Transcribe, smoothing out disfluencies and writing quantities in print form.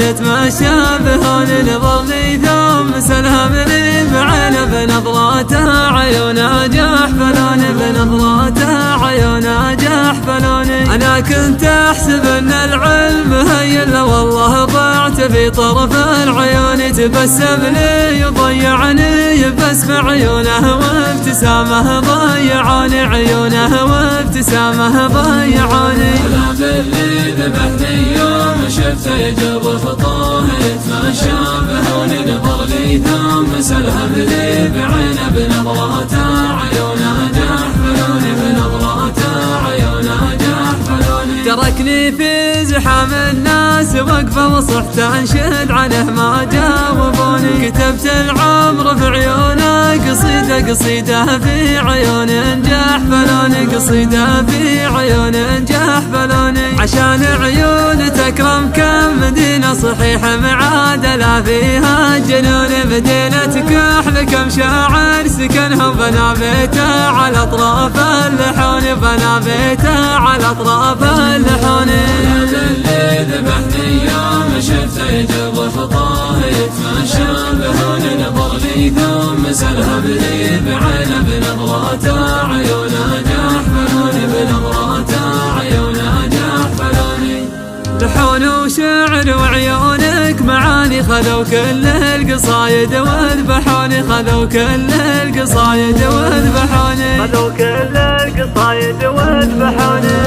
يتمشى بهون نظرني ثم سلهم لي بعينه بنظراته عيونه جحفلون بنظراته عيونه جحفلوني. أنا كنت أحسب أن العلم هين له والله ضعت في طرف العيون تبسم لي يضيعني بس بعيونه وابتسامه ضيعاني عيونه وابتسامه ضيعاني. أنا باللي ذبحني يوم شفته يجر خطاه يتمشى بهون نظر لي ثم سلهم لي بعينه بنظراته عيونه جحفلوني بنظراته عيونه جحفلوني. تركني في زحام الناس وقفه وصحت انشد عنه ما جاوبوني. كتبت العمر في عيونه قصيده قصيده في عيون جحفلوني قصيده في عيون جحفلوني. عشان عيون تكرم كم مدينه صحيحه معادله فيها الجنون. مدينه كحل كم شاعر سكنها وبنى بيته على اطراف اللحون بنى بيته على اطراف اللحون. أنا باللي ذبحني يوم شفته يجر خطاه يتمشى بهون نظر لي ثم سلهم لي بعينه بنظراته عيونه جحفلوني بنظراته عيونه جحفلوني. لحون وشعر وعيونك معاني خذوا كل القصايد وذبحوني خذوا كل القصايد وذبحوني خذوا كل القصايد وذبحوني.